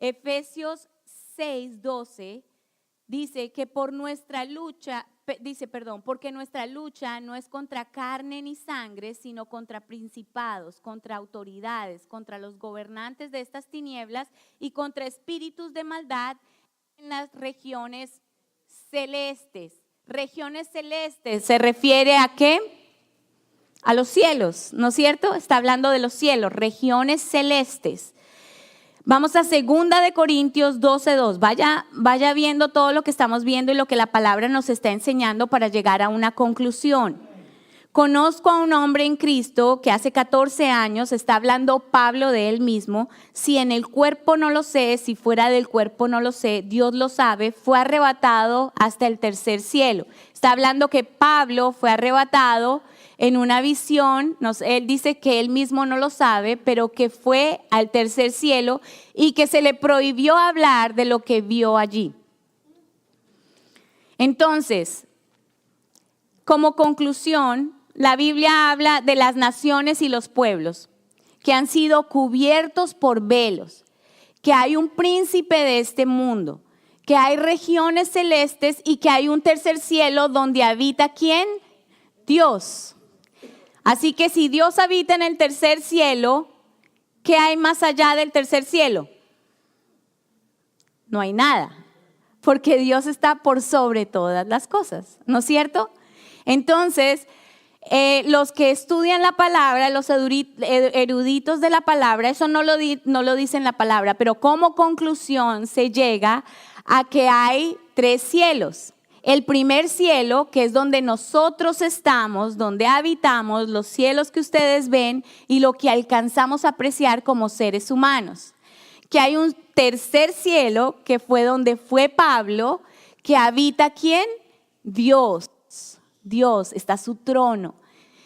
Efesios 6:12 dice que porque nuestra lucha no es contra carne ni sangre, sino contra principados, contra autoridades, contra los gobernantes de estas tinieblas y contra espíritus de maldad en las regiones celestes. Regiones celestes, ¿se refiere a qué? A los cielos, ¿no es cierto? Está hablando de los cielos, regiones celestes. Vamos a 2 Corintios 12:2. Vaya viendo todo lo que estamos viendo y lo que la palabra nos está enseñando para llegar a una conclusión. Conozco a un hombre en Cristo que hace 14 años, está hablando Pablo de él mismo, si en el cuerpo no lo sé, si fuera del cuerpo no lo sé, Dios lo sabe, fue arrebatado hasta el tercer cielo. Está hablando que Pablo fue arrebatado en una visión, él dice que él mismo no lo sabe, pero que fue al tercer cielo y que se le prohibió hablar de lo que vio allí. Entonces, como conclusión, la Biblia habla de las naciones y los pueblos que han sido cubiertos por velos, que hay un príncipe de este mundo, que hay regiones celestes y que hay un tercer cielo donde habita ¿quién? Dios. Así que si Dios habita en el tercer cielo, ¿qué hay más allá del tercer cielo? No hay nada, porque Dios está por sobre todas las cosas, ¿no es cierto? Entonces, los que estudian la palabra, los eruditos de la palabra, eso no lo dice en la palabra, pero como conclusión se llega a que hay 3 cielos. El primer cielo, que es donde nosotros estamos, donde habitamos, los cielos que ustedes ven y lo que alcanzamos a apreciar como seres humanos. Que hay un tercer cielo, que fue donde fue Pablo, que habita ¿quién? Dios. Dios, está su trono.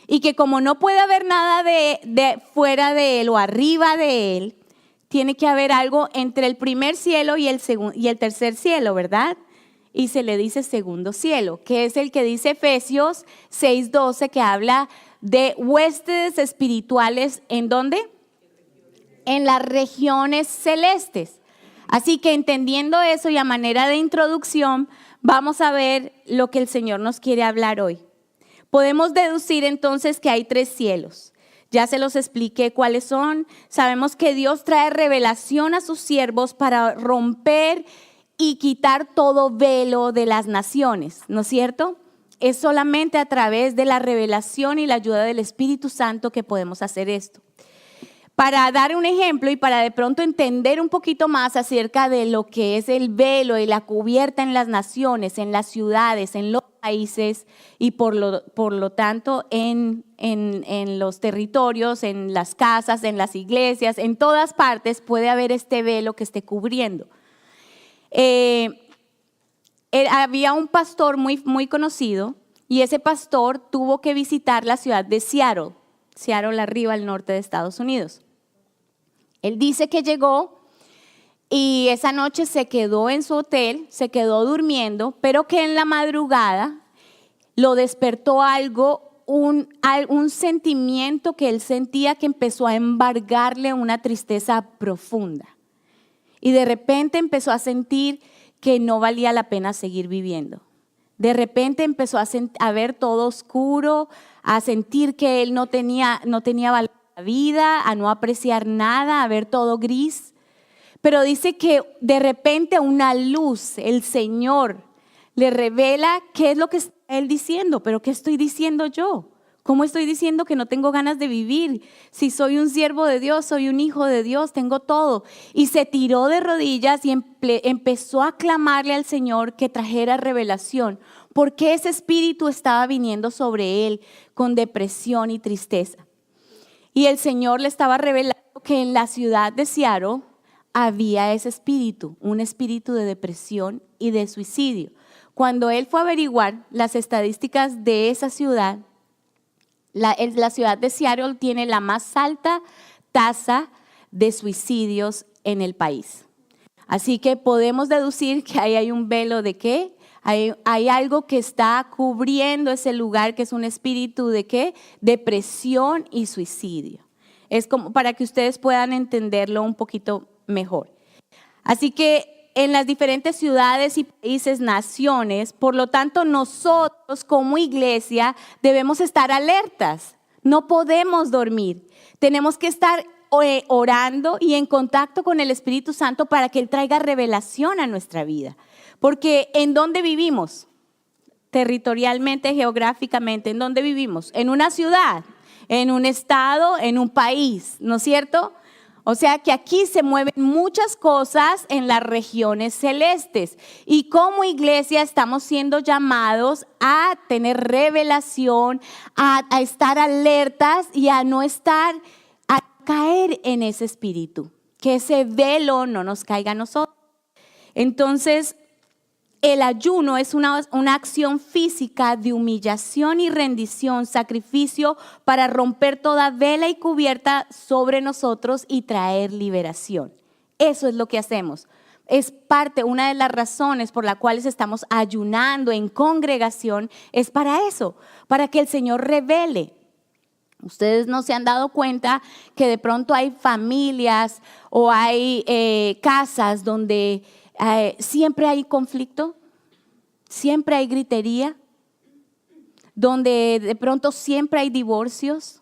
Y que como no puede haber nada de fuera de él o arriba de él, tiene que haber algo entre el primer cielo y el tercer cielo, ¿verdad? Y se le dice segundo cielo, que es el que dice Efesios 6:12, que habla de huestes espirituales, ¿en dónde? En las regiones celestes. Así que entendiendo eso y a manera de introducción, vamos a ver lo que el Señor nos quiere hablar hoy. Podemos deducir entonces que hay 3 cielos. Ya se los expliqué cuáles son. Sabemos que Dios trae revelación a sus siervos para romper y quitar todo velo de las naciones, ¿no es cierto? Es solamente a través de la revelación y la ayuda del Espíritu Santo que podemos hacer esto. Para dar un ejemplo y para de pronto entender un poquito más acerca de lo que es el velo y la cubierta en las naciones, en las ciudades, en los países y por lo tanto en los territorios, en las casas, en las iglesias, en todas partes puede haber este velo que esté cubriendo. Había un pastor muy conocido y ese pastor tuvo que visitar la ciudad de Seattle arriba al norte de Estados Unidos. Él dice que llegó y esa noche se quedó en su hotel, se quedó durmiendo, pero que en la madrugada lo despertó un sentimiento que él sentía que empezó a embargarle una tristeza profunda. Y de repente empezó a sentir que no valía la pena seguir viviendo. De repente empezó a ver todo oscuro, a sentir que él no tenía valor en la vida, a no apreciar nada, a ver todo gris. Pero dice que de repente una luz, el Señor, le revela qué es lo que está él diciendo. ¿Pero qué estoy diciendo yo? ¿Cómo estoy diciendo que no tengo ganas de vivir? Si soy un siervo de Dios, soy un hijo de Dios, tengo todo. Y se tiró de rodillas y empezó a clamarle al Señor que trajera revelación. Porque ese espíritu estaba viniendo sobre él con depresión y tristeza. Y el Señor le estaba revelando que en la ciudad de Seattle había ese espíritu, un espíritu de depresión y de suicidio. Cuando él fue a averiguar las estadísticas de esa ciudad, la ciudad de Seattle tiene la más alta tasa de suicidios en el país. Así que podemos deducir que ahí hay un velo de ¿qué? Hay algo que está cubriendo ese lugar, que es un espíritu de ¿qué? Depresión y suicidio. Es como para que ustedes puedan entenderlo un poquito mejor. Así que en las diferentes ciudades y países, naciones, por lo tanto nosotros como iglesia debemos estar alertas. No podemos dormir. Tenemos que estar orando y en contacto con el Espíritu Santo para que Él traiga revelación a nuestra vida. Porque ¿en dónde vivimos? Territorialmente, geográficamente, ¿en dónde vivimos? En una ciudad, en un estado, en un país, ¿no es cierto? O sea que aquí se mueven muchas cosas en las regiones celestes y como iglesia estamos siendo llamados a tener revelación, a estar alertas y a no estar, a caer en ese espíritu, que ese velo no nos caiga a nosotros. Entonces, el ayuno es una acción física de humillación y rendición, sacrificio para romper toda vela y cubierta sobre nosotros y traer liberación. Eso es lo que hacemos. Es parte, una de las razones por las cuales estamos ayunando en congregación es para eso, para que el Señor revele. Ustedes no se han dado cuenta que de pronto hay familias o hay casas donde siempre hay conflicto, siempre hay gritería, donde de pronto siempre hay divorcios,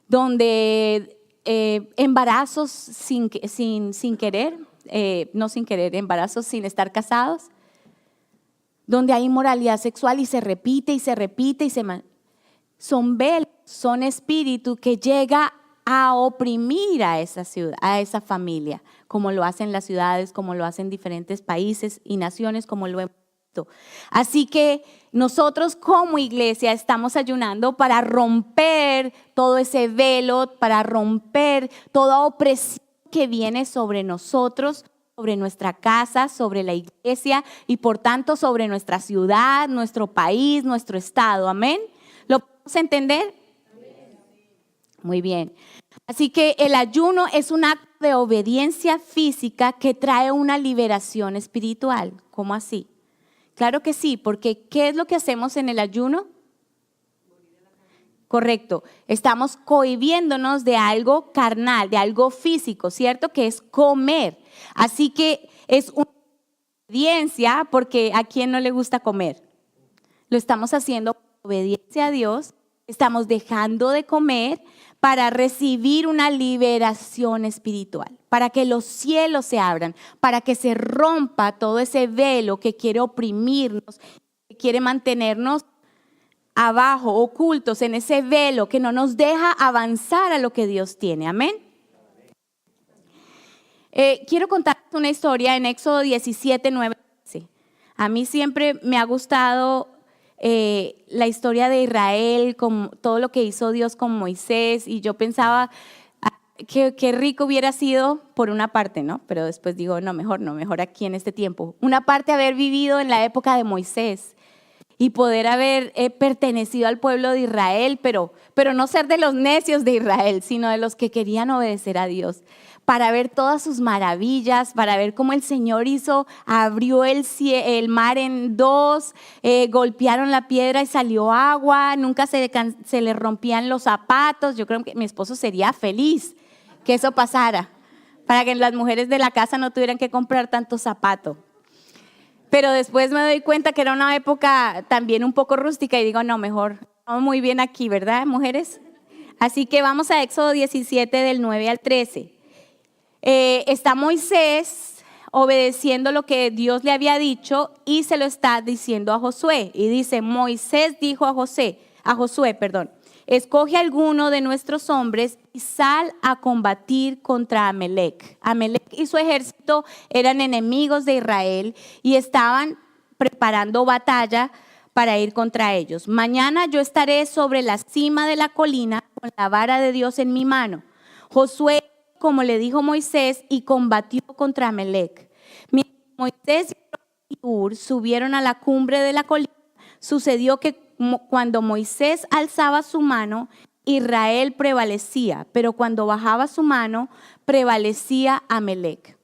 donde embarazos sin querer, no sin querer, embarazos sin estar casados, donde hay inmoralidad sexual y se repite y se repite y son velos, son espíritus que llega a oprimir a esa ciudad, a esa familia, como lo hacen las ciudades, como lo hacen diferentes países y naciones, como lo hemos visto. Así que nosotros como iglesia estamos ayunando para romper todo ese velo, para romper toda opresión que viene sobre nosotros, sobre nuestra casa, sobre la iglesia y por tanto sobre nuestra ciudad, nuestro país, nuestro estado. Amén. ¿Lo podemos entender? Muy bien. Así que el ayuno es un acto de obediencia física que trae una liberación espiritual. ¿Cómo así? Claro que sí, porque ¿qué es lo que hacemos en el ayuno? Correcto. Estamos cohibiéndonos de algo carnal, de algo físico, ¿cierto? Que es comer. Así que es una obediencia porque ¿a quién no le gusta comer? Lo estamos haciendo por obediencia a Dios. Estamos dejando de comer para recibir una liberación espiritual, para que los cielos se abran, para que se rompa todo ese velo que quiere oprimirnos, que quiere mantenernos abajo, ocultos en ese velo que no nos deja avanzar a lo que Dios tiene. Amén. Quiero contar una historia en Éxodo 17, 9. A mí siempre me ha gustado la historia de Israel, con todo lo que hizo Dios con Moisés, y yo pensaba que rico hubiera sido por una parte, ¿no? Pero después digo, no, mejor aquí en este tiempo. Una parte haber vivido en la época de Moisés y poder haber pertenecido al pueblo de Israel, pero no ser de los necios de Israel, sino de los que querían obedecer a Dios, para ver todas sus maravillas, para ver cómo el Señor abrió el mar en dos, golpearon la piedra y salió agua, nunca se le rompían los zapatos. Yo creo que mi esposo sería feliz que eso pasara, para que las mujeres de la casa no tuvieran que comprar tanto zapato. Pero después me doy cuenta que era una época también un poco rústica y digo, no, mejor, estamos muy bien aquí, ¿verdad, mujeres? Así que vamos a Éxodo 17 del 9 al 13. Está Moisés obedeciendo lo que Dios le había dicho y se lo está diciendo a Josué. Y dice, Moisés dijo a Josué, escoge alguno de nuestros hombres y sal a combatir contra Amalec. Amalec y su ejército eran enemigos de Israel y estaban preparando batalla para ir contra ellos. Mañana yo estaré sobre la cima de la colina con la vara de Dios en mi mano. Josué, como le dijo Moisés, y combatió contra Amalec. Mientras Moisés y Hur subieron a la cumbre de la colina, sucedió que cuando Moisés alzaba su mano, Israel prevalecía, pero cuando bajaba su mano, prevalecía Amalec.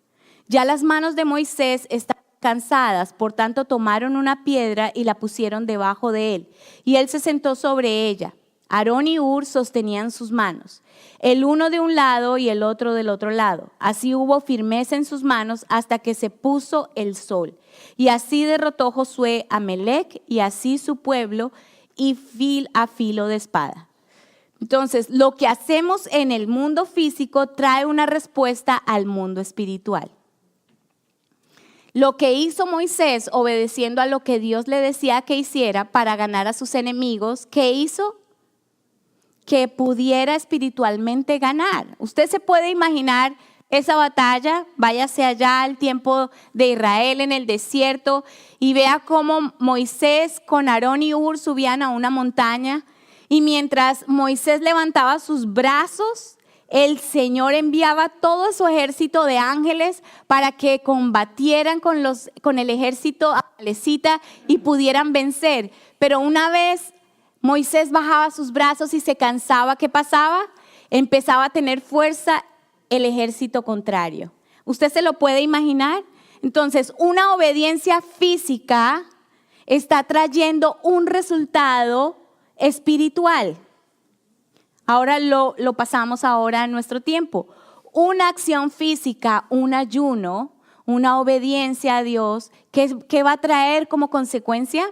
Ya las manos de Moisés estaban cansadas, por tanto tomaron una piedra y la pusieron debajo de él, y él se sentó sobre ella. Aarón y Hur sostenían sus manos, el uno de un lado y el otro del otro lado. Así hubo firmeza en sus manos hasta que se puso el sol. Y así derrotó Josué a Amalec y así su pueblo y a filo de espada. Entonces, lo que hacemos en el mundo físico trae una respuesta al mundo espiritual. Lo que hizo Moisés obedeciendo a lo que Dios le decía que hiciera para ganar a sus enemigos, ¿qué hizo? Que pudiera espiritualmente ganar. Usted se puede imaginar esa batalla, váyase allá al tiempo de Israel en el desierto y vea cómo Moisés con Aarón y Hur subían a una montaña y mientras Moisés levantaba sus brazos, el Señor enviaba todo su ejército de ángeles para que combatieran con el ejército amalecita y pudieran vencer. Pero una vez Moisés bajaba sus brazos y se cansaba, ¿qué pasaba? Empezaba a tener fuerza el ejército contrario. ¿Usted se lo puede imaginar? Entonces, una obediencia física está trayendo un resultado espiritual. Ahora lo pasamos ahora a nuestro tiempo. Una acción física, un ayuno, una obediencia a Dios, ¿qué va a traer como consecuencia?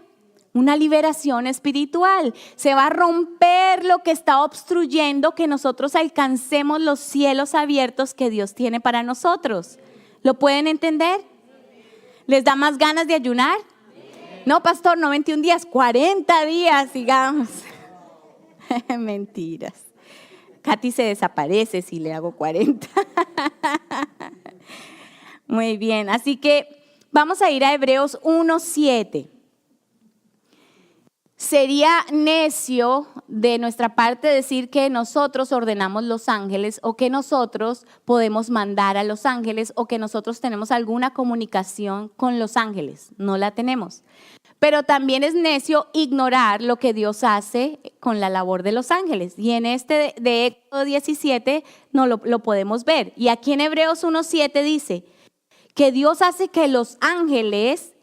Una liberación espiritual. Se va a romper lo que está obstruyendo que nosotros alcancemos los cielos abiertos que Dios tiene para nosotros. ¿Lo pueden entender? ¿Les da más ganas de ayunar? No, pastor, no 21 días, 40 días, digamos. Mentiras. Katy se desaparece si le hago 40. Muy bien, así que vamos a ir a Hebreos 1:7. Sería necio de nuestra parte decir que nosotros ordenamos los ángeles o que nosotros podemos mandar a los ángeles o que nosotros tenemos alguna comunicación con los ángeles. No la tenemos. Pero también es necio ignorar lo que Dios hace con la labor de los ángeles. Y en este de Éxodo 17 no lo podemos ver. Y aquí en Hebreos 1:7 dice que Dios hace que los ángeles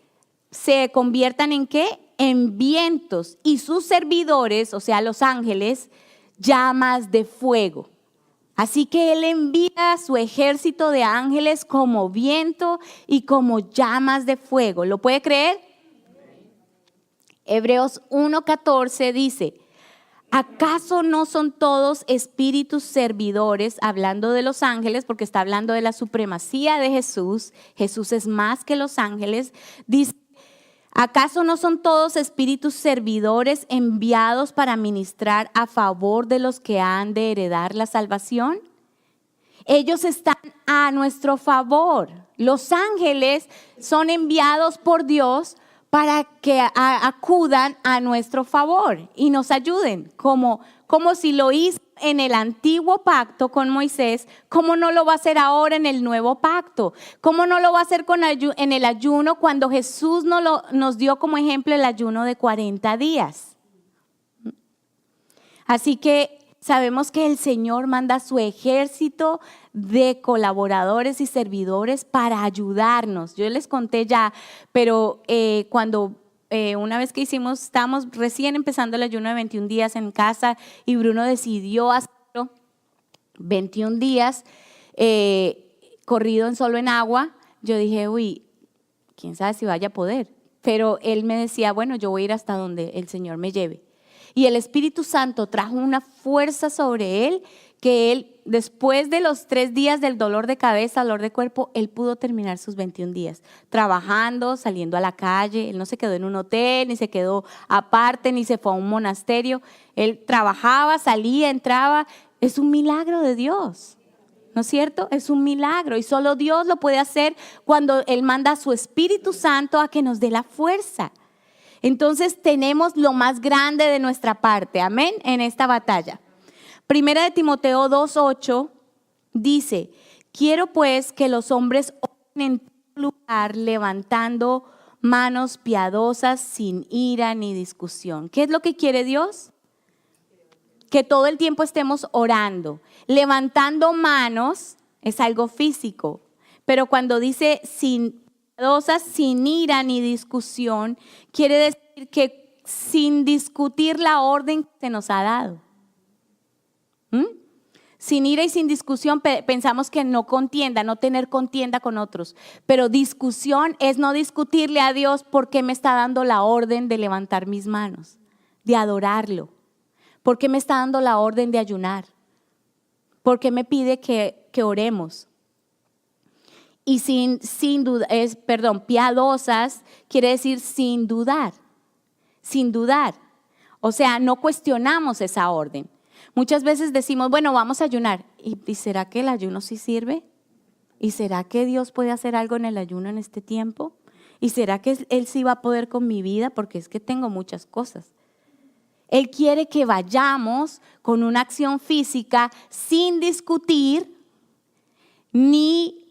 se conviertan ¿en qué? En vientos y sus servidores, o sea, los ángeles, llamas de fuego. Así que Él envía a su ejército de ángeles como viento y como llamas de fuego. ¿Lo puede creer? Hebreos 1:14 dice, ¿acaso no son todos espíritus servidores? Hablando de los ángeles, porque está hablando de la supremacía de Jesús. Jesús es más que los ángeles. Dice, ¿acaso no son todos espíritus servidores enviados para ministrar a favor de los que han de heredar la salvación? Ellos están a nuestro favor. Los ángeles son enviados por Dios para que acudan a nuestro favor y nos ayuden, como si lo hizo en el antiguo pacto con Moisés, ¿cómo no lo va a hacer ahora en el nuevo pacto? ¿Cómo no lo va a hacer en el ayuno cuando Jesús nos dio como ejemplo el ayuno de 40 días? Así que sabemos que el Señor manda su ejército de colaboradores y servidores para ayudarnos. Yo les conté ya, pero una vez que estábamos recién empezando el ayuno de 21 días en casa y Bruno decidió hacerlo 21 días corrido solo en agua. Yo dije, uy, quién sabe si vaya a poder. Pero él me decía, bueno, yo voy a ir hasta donde el Señor me lleve. Y el Espíritu Santo trajo una fuerza sobre él que él, después de los 3 días del dolor de cabeza, dolor de cuerpo, él pudo terminar sus 21 días. Trabajando, saliendo a la calle. Él no se quedó en un hotel, ni se quedó aparte, ni se fue a un monasterio. Él trabajaba, salía, entraba. Es un milagro de Dios. ¿No es cierto? Es un milagro y solo Dios lo puede hacer cuando Él manda a su Espíritu Santo a que nos dé la fuerza. Entonces tenemos lo más grande de nuestra parte, amén, en esta batalla. Primera de Timoteo 2:8 dice, quiero pues que los hombres oren en todo lugar levantando manos piadosas sin ira ni discusión. ¿Qué es lo que quiere Dios? Que todo el tiempo estemos orando. Levantando manos es algo físico, pero cuando dice sin ira ni discusión, quiere decir que sin discutir la orden que se nos ha dado. Sin ira y sin discusión pensamos que no contienda, no tener contienda con otros. Pero discusión es no discutirle a Dios por qué me está dando la orden de levantar mis manos, de adorarlo. ¿Por qué me está dando la orden de ayunar? ¿Por qué me pide que oremos? Y sin duda, piadosas quiere decir sin dudar, sin dudar. O sea, no cuestionamos esa orden. Muchas veces decimos, bueno, vamos a ayunar. ¿Y será que el ayuno sí sirve? ¿Y será que Dios puede hacer algo en el ayuno en este tiempo? ¿Y será que Él sí va a poder con mi vida? Porque es que tengo muchas cosas. Él quiere que vayamos con una acción física sin discutir ni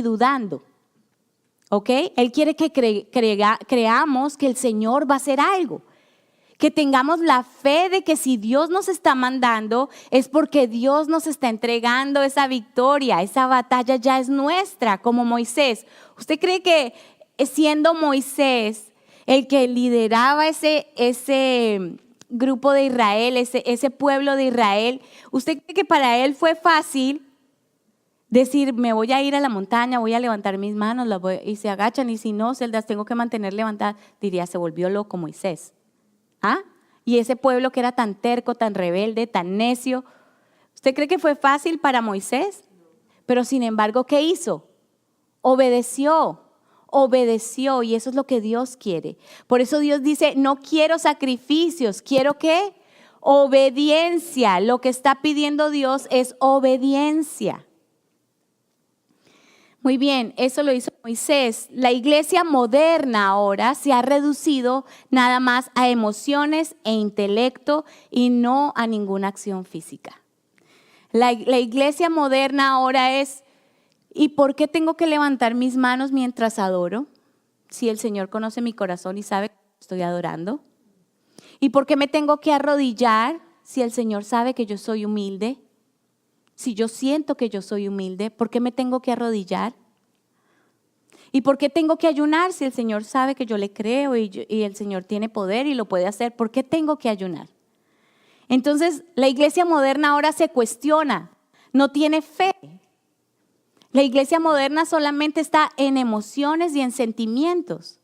dudando. ¿Ok? Él quiere que creamos que el Señor va a hacer algo. Que tengamos la fe de que si Dios nos está mandando es porque Dios nos está entregando esa victoria, esa batalla ya es nuestra, como Moisés. ¿Usted cree que siendo Moisés el que lideraba ese grupo de Israel, ese pueblo de Israel, usted cree que para él fue fácil decir, me voy a ir a la montaña, voy a levantar mis manos y se agachan y si no, se las tengo que mantener levantadas? Diría, se volvió loco Moisés. ¿Ah? Y ese pueblo que era tan terco, tan rebelde, tan necio, ¿usted cree que fue fácil para Moisés? Pero sin embargo, ¿qué hizo? Obedeció y eso es lo que Dios quiere. Por eso Dios dice, no quiero sacrificios, quiero ¿qué? Obediencia. Lo que está pidiendo Dios es obediencia. Muy bien, eso lo hizo Moisés. La iglesia moderna ahora se ha reducido nada más a emociones e intelecto y no a ninguna acción física. La iglesia moderna ahora es, ¿y por qué tengo que levantar mis manos mientras adoro? Si el Señor conoce mi corazón y sabe que estoy adorando. ¿Y por qué me tengo que arrodillar si el Señor sabe que yo soy humilde? Si yo siento que yo soy humilde, ¿por qué me tengo que arrodillar? ¿Y por qué tengo que ayunar si el Señor sabe que yo le creo y el Señor tiene poder y lo puede hacer? ¿Por qué tengo que ayunar? Entonces, la iglesia moderna ahora se cuestiona, no tiene fe. La iglesia moderna solamente está en emociones y en sentimientos.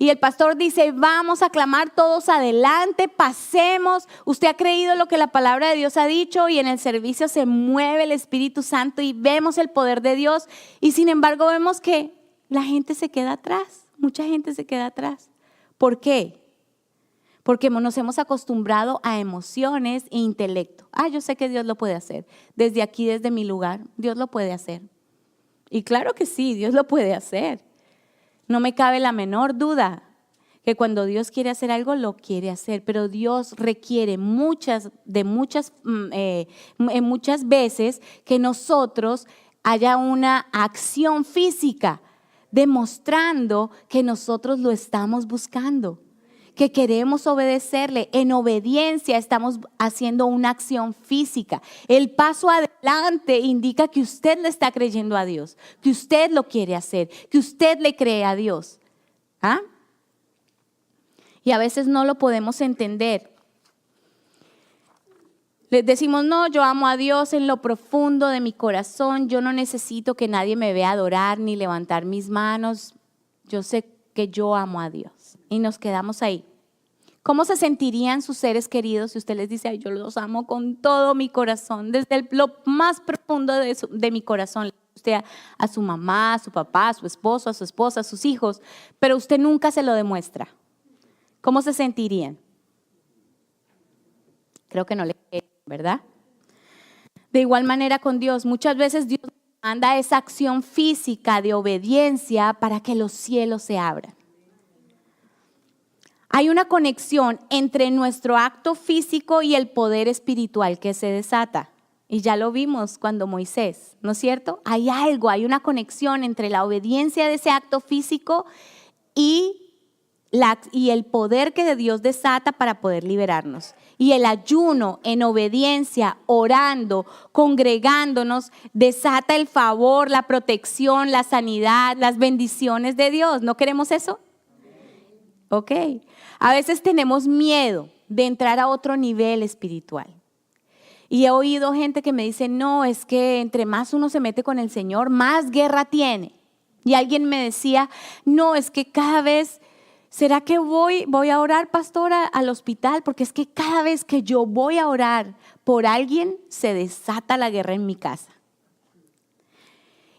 Y el pastor dice, vamos a clamar todos adelante, pasemos. Usted ha creído lo que la palabra de Dios ha dicho y en el servicio se mueve el Espíritu Santo y vemos el poder de Dios. Y sin embargo vemos que la gente se queda atrás, mucha gente se queda atrás. ¿Por qué? Porque nos hemos acostumbrado a emociones e intelecto. Yo sé que Dios lo puede hacer. Desde aquí, desde mi lugar, Dios lo puede hacer. Y claro que sí, Dios lo puede hacer. No me cabe la menor duda que cuando Dios quiere hacer algo, lo quiere hacer. Pero Dios requiere muchas veces que nosotros haya una acción física demostrando que nosotros lo estamos buscando, que queremos obedecerle. En obediencia estamos haciendo una acción física. El paso adelante indica que usted le está creyendo a Dios, que usted lo quiere hacer, que usted le cree a Dios. Y a veces no lo podemos entender. Les decimos, no, yo amo a Dios en lo profundo de mi corazón, yo no necesito que nadie me vea adorar ni levantar mis manos, yo sé que yo amo a Dios. Y nos quedamos ahí. ¿Cómo se sentirían sus seres queridos si usted les dice, yo los amo con todo mi corazón, desde lo más profundo de mi corazón? Usted a su mamá, a su papá, a su esposo, a su esposa, a sus hijos, pero usted nunca se lo demuestra. ¿Cómo se sentirían? Creo que no le queda, ¿verdad? De igual manera con Dios, muchas veces Dios manda esa acción física de obediencia para que los cielos se abran. Hay una conexión entre nuestro acto físico y el poder espiritual que se desata. Y ya lo vimos cuando Moisés, ¿no es cierto? Hay una conexión entre la obediencia de ese acto físico y el poder que Dios desata para poder liberarnos. Y el ayuno en obediencia, orando, congregándonos, desata el favor, la protección, la sanidad, las bendiciones de Dios. ¿No queremos eso? Ok. A veces tenemos miedo de entrar a otro nivel espiritual. Y he oído gente que me dice, no, es que entre más uno se mete con el Señor, más guerra tiene. Y alguien me decía, no, es que cada vez, ¿será que voy a orar, pastora, al hospital? Porque es que cada vez que yo voy a orar por alguien, se desata la guerra en mi casa.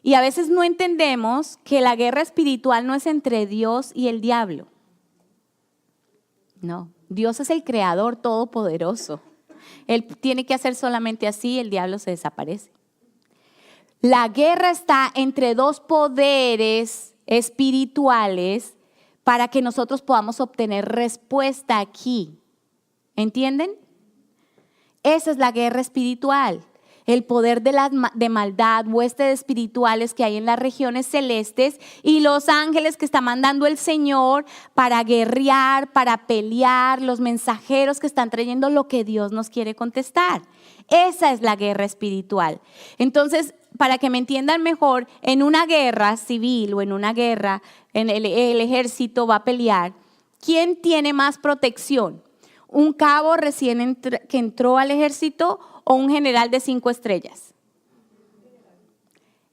Y a veces no entendemos que la guerra espiritual no es entre Dios y el diablo. No, Dios es el creador todopoderoso. Él tiene que hacer solamente así, el diablo se desaparece. La guerra está entre dos poderes espirituales para que nosotros podamos obtener respuesta aquí. ¿Entienden? Esa es la guerra espiritual. El poder de maldad, huestes espirituales que hay en las regiones celestes y los ángeles que está mandando el Señor para guerrear, para pelear, los mensajeros que están trayendo lo que Dios nos quiere contestar. Esa es la guerra espiritual. Entonces, para que me entiendan mejor, en una guerra civil o en una guerra, en el ejército va a pelear, ¿quién tiene más protección? ¿Un cabo recién que entró al ejército o un general de 5 estrellas?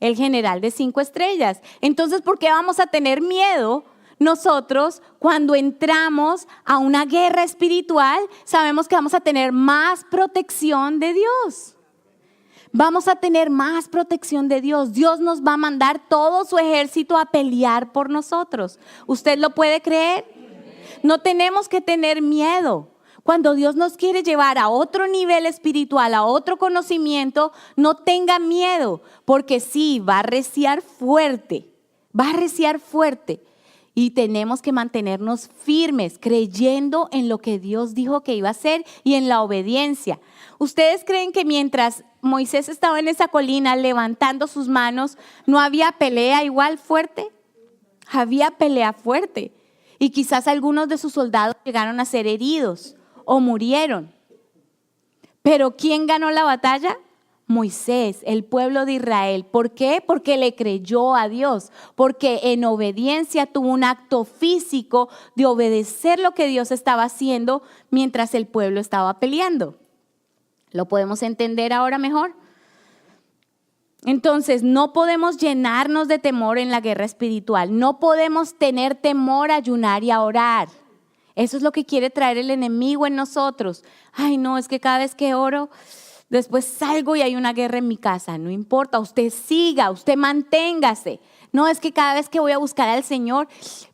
El general de 5 estrellas. Entonces, ¿por qué vamos a tener miedo nosotros cuando entramos a una guerra espiritual? Sabemos que vamos a tener más protección de Dios. Vamos a tener más protección de Dios. Dios nos va a mandar todo su ejército a pelear por nosotros. ¿Usted lo puede creer? No tenemos que tener miedo. Cuando Dios nos quiere llevar a otro nivel espiritual, a otro conocimiento, no tenga miedo, porque sí, va a arreciar fuerte, Y tenemos que mantenernos firmes, creyendo en lo que Dios dijo que iba a hacer y en la obediencia. ¿Ustedes creen que mientras Moisés estaba en esa colina levantando sus manos, no había pelea igual fuerte? Había pelea fuerte. Y quizás algunos de sus soldados llegaron a ser heridos o murieron. Pero ¿quién ganó la batalla? Moisés, el pueblo de Israel. ¿Por qué? Porque le creyó a Dios, porque en obediencia tuvo un acto físico de obedecer lo que Dios estaba haciendo mientras el pueblo estaba peleando. ¿Lo podemos entender ahora mejor? Entonces, no podemos llenarnos de temor en la guerra espiritual. No podemos tener temor a ayunar y a orar. Eso es lo que quiere traer el enemigo en nosotros. Ay, no, es que cada vez que oro, después salgo y hay una guerra en mi casa. No importa, usted siga, usted manténgase. No, es que cada vez que voy a buscar al Señor,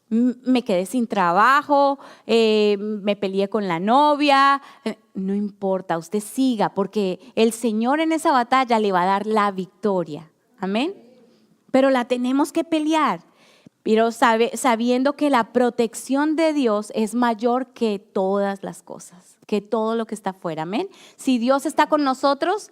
me quedé sin trabajo, me peleé con la novia. No importa, usted siga, porque el Señor en esa batalla le va a dar la victoria. Amén. Pero la tenemos que pelear. Pero sabiendo que la protección de Dios es mayor que todas las cosas, que todo lo que está afuera. Amén. Si Dios está con nosotros,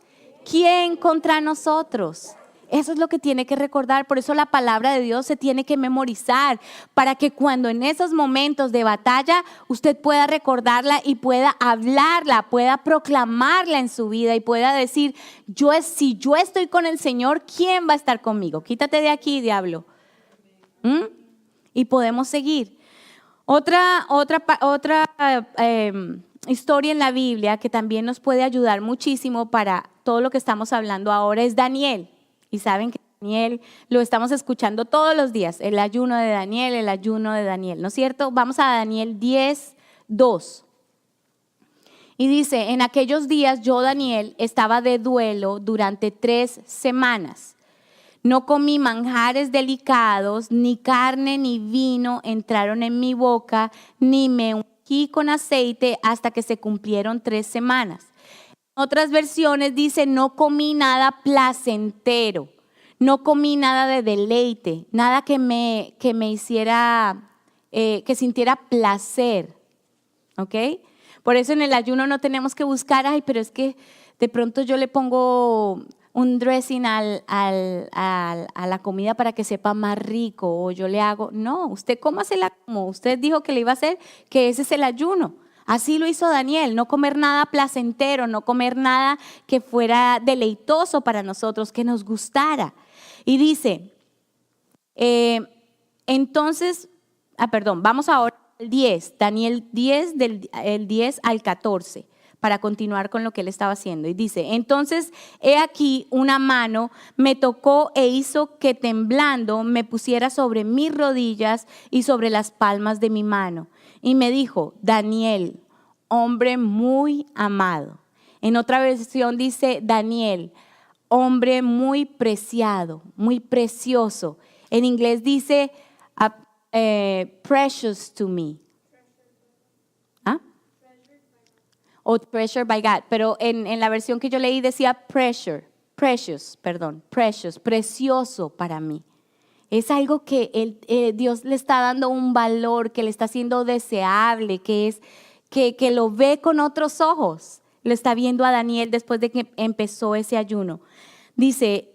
¿quién contra nosotros? Eso es lo que tiene que recordar. Por eso la palabra de Dios se tiene que memorizar, para que cuando en esos momentos de batalla usted pueda recordarla y pueda hablarla, pueda proclamarla en su vida y pueda decir, si yo estoy con el Señor, ¿quién va a estar conmigo? Quítate de aquí, diablo. Y podemos seguir. Otra historia en la Biblia que también nos puede ayudar muchísimo para todo lo que estamos hablando ahora es Daniel. Y saben que Daniel lo estamos escuchando todos los días, el ayuno de Daniel, ¿no es cierto? Vamos a Daniel 10:2. Y dice, en aquellos días yo, Daniel, estaba de duelo durante 3 semanas. No comí manjares delicados, ni carne ni vino entraron en mi boca, ni me ungí con aceite hasta que se cumplieron 3 semanas. En otras versiones dice, no comí nada placentero, no comí nada de deleite, nada que me hiciera, que sintiera placer. ¿Ok? Por eso en el ayuno no tenemos que buscar, ay, pero es que de pronto yo le pongo un dressing a la comida para que sepa más rico, o yo le hago, no, usted cómasela como usted dijo que le iba a hacer, que ese es el ayuno. Así lo hizo Daniel, no comer nada placentero, no comer nada que fuera deleitoso para nosotros, que nos gustara. Y dice, vamos ahora al 10, Daniel 10, del 10 al 14. para continuar con lo que él estaba haciendo. Y dice, entonces he aquí una mano me tocó e hizo que temblando me pusiera sobre mis rodillas y sobre las palmas de mi mano. Y me dijo, Daniel, hombre muy amado. En otra versión dice, Daniel, hombre muy preciado, muy precioso. En inglés dice, precious to me. O treasured by God, pero en la versión que yo leí decía precious, precioso para mí. Es algo que Dios le está dando un valor, que le está haciendo deseable, que lo ve con otros ojos. Lo está viendo a Daniel después de que empezó ese ayuno. Dice,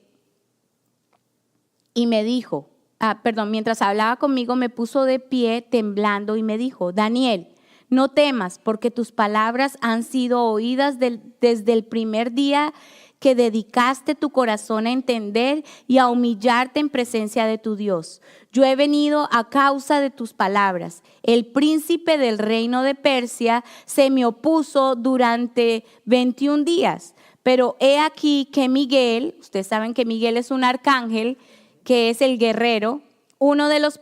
y me dijo, mientras hablaba conmigo me puso de pie temblando y me dijo, Daniel, no temas, porque tus palabras han sido oídas desde el primer día que dedicaste tu corazón a entender y a humillarte en presencia de tu Dios. Yo he venido a causa de tus palabras. El príncipe del reino de Persia se me opuso durante 21 días, pero he aquí que Miguel, ustedes saben que Miguel es un arcángel, que es el guerrero, uno de los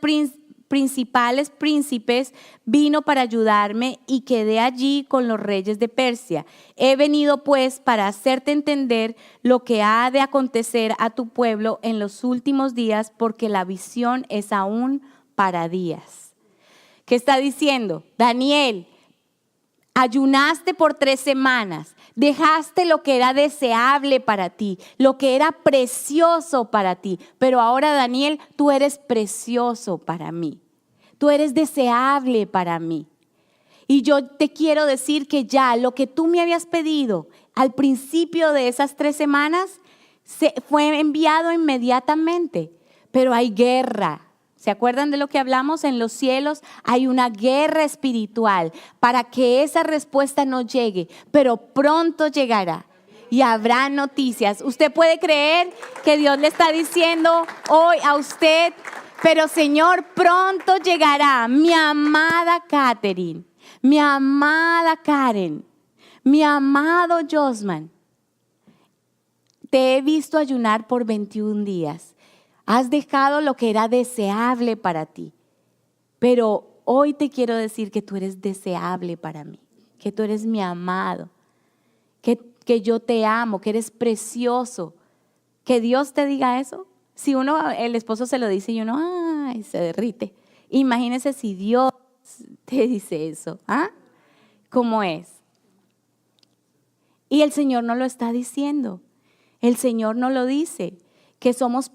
principales príncipes, vino para ayudarme y quedé allí con los reyes de Persia. He venido pues para hacerte entender lo que ha de acontecer a tu pueblo en los últimos días, porque la visión es aún para días. ¿Qué está diciendo? Daniel, ayunaste por 3 semanas, dejaste lo que era deseable para ti, lo que era precioso para ti, pero ahora Daniel, tú eres precioso para mí. Tú eres deseable para mí. Y yo te quiero decir que ya lo que tú me habías pedido al principio de esas 3 semanas fue enviado inmediatamente. Pero hay guerra. ¿Se acuerdan de lo que hablamos? En los cielos hay una guerra espiritual para que esa respuesta no llegue, pero pronto llegará. Y habrá noticias. Usted puede creer que Dios le está diciendo hoy a usted, pero Señor, pronto llegará mi amada Catherine, mi amada Karen, mi amado Josman. Te he visto ayunar por 21 días. Has dejado lo que era deseable para ti. Pero hoy te quiero decir que tú eres deseable para mí, que tú eres mi amado, que yo te amo, que eres precioso. Que Dios te diga eso. Si el esposo se lo dice y uno, ay, se derrite. Imagínese si Dios te dice eso. ¿Cómo es? Y el Señor no lo está diciendo. El Señor no lo dice. Que somos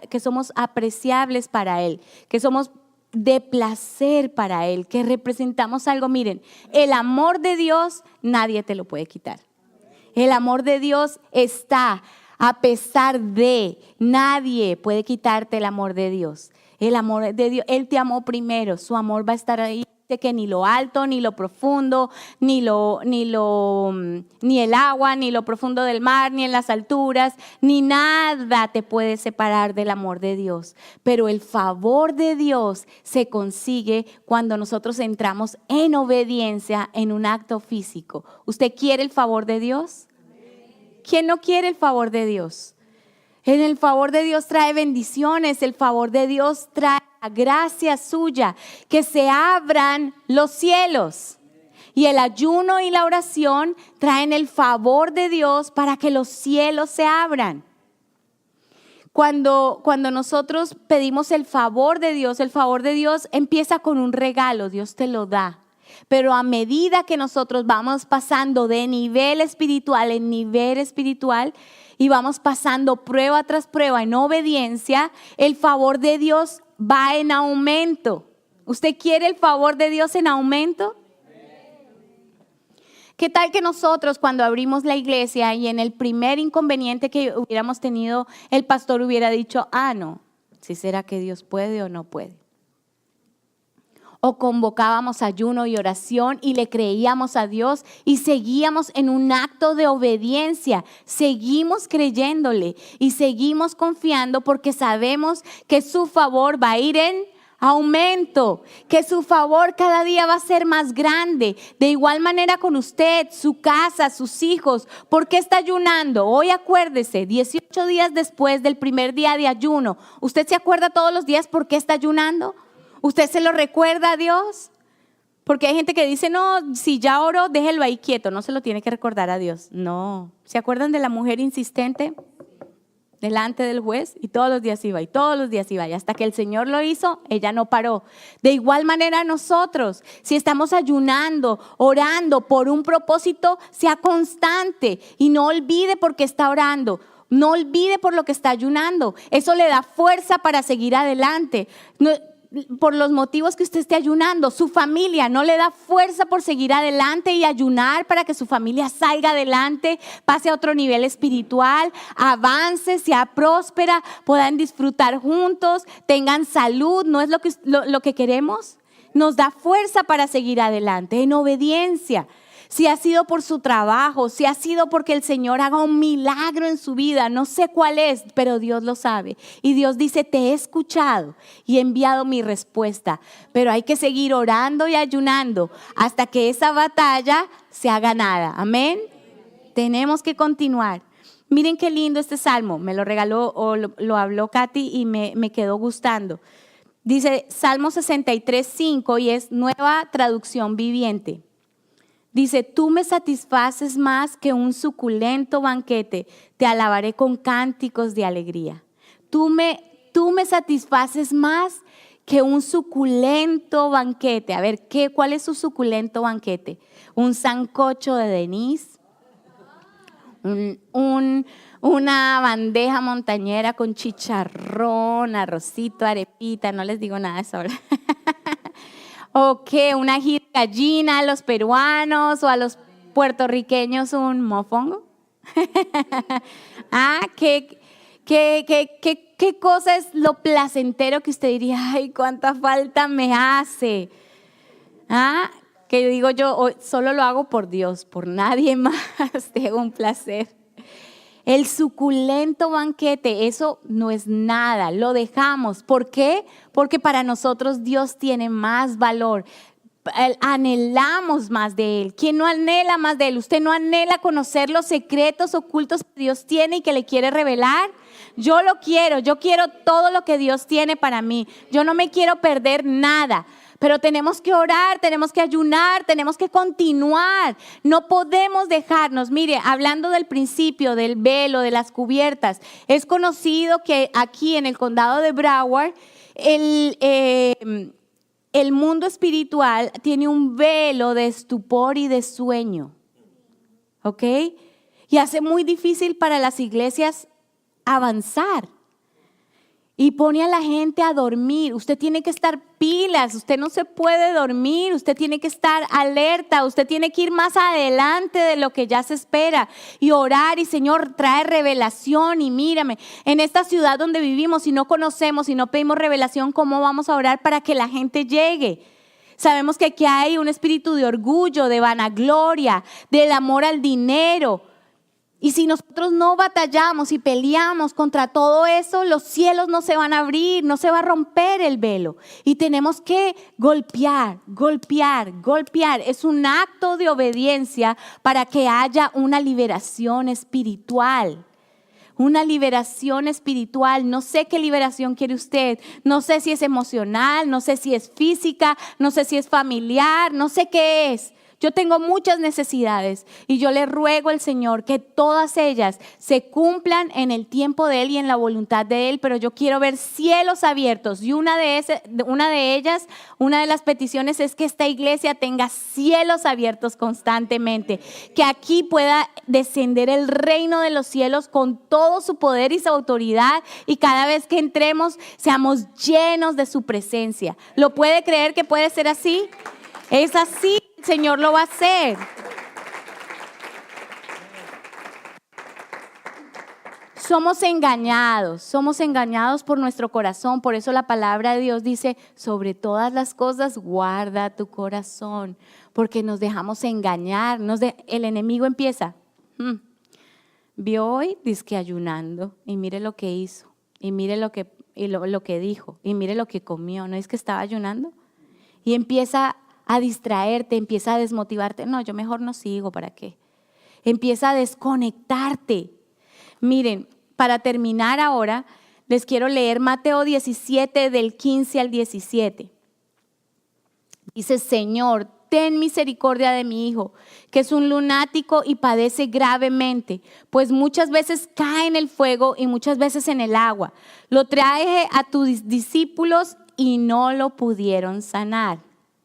que somos apreciables para Él. Que somos de placer para Él. Que representamos algo. Miren, el amor de Dios nadie te lo puede quitar. El amor de Dios está. A pesar de, nadie puede quitarte el amor de Dios. El amor de Dios, Él te amó primero, su amor va a estar ahí, que ni lo alto, ni lo profundo, ni el agua, ni lo profundo del mar, ni en las alturas, ni nada te puede separar del amor de Dios. Pero el favor de Dios se consigue cuando nosotros entramos en obediencia en un acto físico. ¿Usted quiere el favor de Dios? ¿Quién no quiere el favor de Dios? El favor de Dios trae bendiciones, el favor de Dios trae la gracia suya, que se abran los cielos. Y el ayuno y la oración traen el favor de Dios para que los cielos se abran. Cuando nosotros pedimos el favor de Dios empieza con un regalo, Dios te lo da. Pero a medida que nosotros vamos pasando de nivel espiritual en nivel espiritual y vamos pasando prueba tras prueba en obediencia, el favor de Dios va en aumento. ¿Usted quiere el favor de Dios en aumento? ¿Qué tal que nosotros cuando abrimos la iglesia y en el primer inconveniente que hubiéramos tenido, el pastor hubiera dicho, no, si será que Dios puede o no puede? O convocábamos ayuno y oración y le creíamos a Dios y seguíamos en un acto de obediencia, seguimos creyéndole y seguimos confiando porque sabemos que su favor va a ir en aumento, que su favor cada día va a ser más grande. De igual manera con usted, su casa, sus hijos. ¿Por qué está ayunando? Hoy acuérdese, 18 días después del primer día de ayuno. ¿Usted se acuerda todos los días por qué está ayunando? ¿Usted se lo recuerda a Dios? Porque hay gente que dice, no, si ya oró, déjelo ahí quieto, no se lo tiene que recordar a Dios. No. ¿Se acuerdan de la mujer insistente delante del juez? Y todos los días iba, y todos los días iba, y hasta que el Señor lo hizo, ella no paró. De igual manera nosotros, si estamos ayunando, orando por un propósito, sea constante y no olvide por qué está orando. No olvide por lo que está ayunando. Eso le da fuerza para seguir adelante. No, por los motivos que usted esté ayunando, su familia no le da fuerza por seguir adelante y ayunar para que su familia salga adelante, pase a otro nivel espiritual, avance, sea próspera, puedan disfrutar juntos, tengan salud. ¿No es lo que queremos? Nos da fuerza para seguir adelante en obediencia. Si ha sido por su trabajo, si ha sido porque el Señor haga un milagro en su vida, no sé cuál es, pero Dios lo sabe. Y Dios dice, te he escuchado y he enviado mi respuesta. Pero hay que seguir orando y ayunando hasta que esa batalla sea ganada. Amén. Tenemos que continuar. Miren qué lindo este salmo. Me lo regaló o lo habló Katy y me quedó gustando. Dice Salmo 63:5 y es Nueva Traducción Viviente. Dice, tú me satisfaces más que un suculento banquete, te alabaré con cánticos de alegría. Tú me satisfaces más que un suculento banquete. A ver, ¿cuál es su suculento banquete? Un sancocho de Denise, una bandeja montañera con chicharrón, arrocito, arepita, no les digo nada de eso ahora. ¿O qué? ¿Una ají de gallina a los peruanos o a los puertorriqueños un mofongo? ¿Qué cosa es lo placentero que usted diría, ay, cuánta falta me hace? Que digo yo, solo lo hago por Dios, por nadie más, tengo un placer. El suculento banquete, eso no es nada, lo dejamos. ¿Por qué? Porque para nosotros Dios tiene más valor. Anhelamos más de Él. ¿Quién no anhela más de Él? ¿Usted no anhela conocer los secretos ocultos que Dios tiene y que le quiere revelar? Yo lo quiero, yo quiero todo lo que Dios tiene para mí. Yo no me quiero perder nada. Pero tenemos que orar, tenemos que ayunar, tenemos que continuar. No podemos dejarnos. Mire, hablando del principio, del velo, de las cubiertas, es conocido que aquí en el condado de Broward, el mundo espiritual tiene un velo de estupor y de sueño. ¿Ok? Y hace muy difícil para las iglesias avanzar. Y pone a la gente a dormir. Usted tiene que estar pilas, usted no se puede dormir, usted tiene que estar alerta, usted tiene que ir más adelante de lo que ya se espera y orar y Señor, trae revelación y mírame, en esta ciudad donde vivimos, si no conocemos, si no pedimos revelación, ¿cómo vamos a orar para que la gente llegue? Sabemos que aquí hay un espíritu de orgullo, de vanagloria, del amor al dinero. Y si nosotros no batallamos y peleamos contra todo eso, los cielos no se van a abrir, no se va a romper el velo. Y tenemos que golpear. Es un acto de obediencia para que haya una liberación espiritual. Una liberación espiritual. No sé qué liberación quiere usted. No sé si es emocional, no sé si es física, no sé si es familiar, no sé qué es. Yo tengo muchas necesidades y yo le ruego al Señor que todas ellas se cumplan en el tiempo de Él y en la voluntad de Él, pero yo quiero ver cielos abiertos y una de ellas, una de las peticiones es que esta iglesia tenga cielos abiertos constantemente, que aquí pueda descender el reino de los cielos con todo su poder y su autoridad y cada vez que entremos seamos llenos de su presencia. ¿Lo puede creer que puede ser así? Es así. El Señor lo va a hacer. Somos engañados por nuestro corazón. Por eso la palabra de Dios dice, sobre todas las cosas guarda tu corazón, porque nos dejamos engañar. El enemigo empieza, vio hoy, dizque ayunando, y mire lo que hizo, y mire lo que y lo que dijo, y mire lo que comió, ¿no es que estaba ayunando? Y empieza a distraerte, empieza a desmotivarte. No, yo mejor no sigo, ¿para qué? Empieza a desconectarte. Miren, para terminar ahora, les quiero leer Mateo 17 del 15 al 17. Dice: Señor, ten misericordia de mi hijo, que es un lunático y padece gravemente, pues muchas veces cae en el fuego y muchas veces en el agua. Lo traje a tus discípulos y no lo pudieron sanar.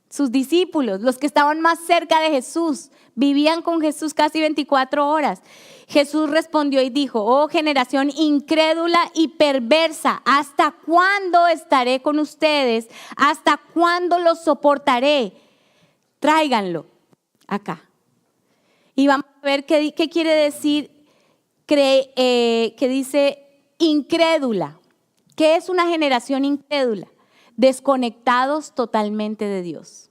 Sus discípulos, los que estaban más cerca de Jesús, vivían con Jesús casi 24 horas. Jesús respondió y dijo: oh generación incrédula y perversa, ¿hasta cuándo estaré con ustedes? ¿Hasta cuándo los soportaré? Tráiganlo acá. Y vamos a ver qué quiere decir, que dice incrédula. ¿Qué es una generación incrédula? Desconectados totalmente de Dios.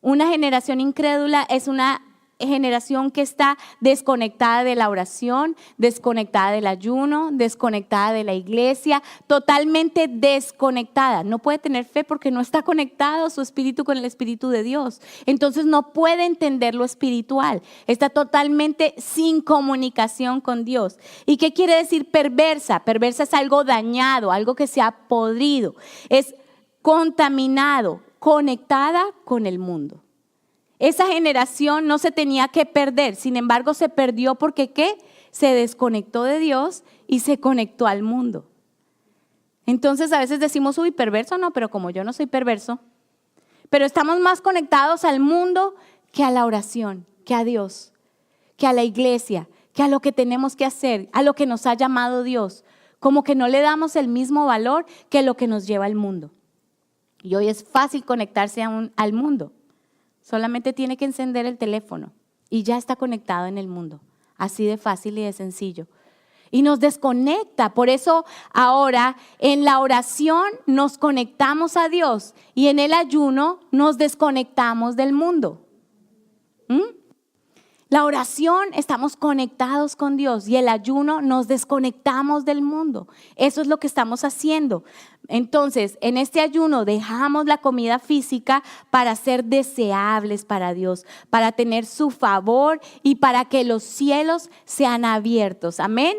Una generación incrédula es una generación que está desconectada de la oración, desconectada del ayuno, desconectada de la iglesia, totalmente desconectada. No puede tener fe porque no está conectado su espíritu con el espíritu de Dios. Entonces no puede entender lo espiritual. Está totalmente sin comunicación con Dios. ¿Y qué quiere decir perversa? Perversa es algo dañado, algo que se ha podrido. Es contaminado, conectada con el mundo. Esa generación no se tenía que perder, sin embargo se perdió porque ¿qué? Se desconectó de Dios y se conectó al mundo. Entonces a veces decimos, uy, perverso no, pero como yo no soy perverso, pero estamos más conectados al mundo que a la oración, que a Dios, que a la iglesia, que a lo que tenemos que hacer, a lo que nos ha llamado Dios, como que no le damos el mismo valor que lo que nos lleva al mundo. Y hoy es fácil conectarse al mundo. Solamente tiene que encender el teléfono y ya está conectado en el mundo. Así de fácil y de sencillo. Y nos desconecta. Por eso ahora en la oración nos conectamos a Dios y en el ayuno nos desconectamos del mundo. La oración estamos conectados con Dios y el ayuno nos desconectamos del mundo. Eso es lo que estamos haciendo. Entonces, en este ayuno dejamos la comida física para ser deseables para Dios, para tener su favor y para que los cielos sean abiertos. Amén.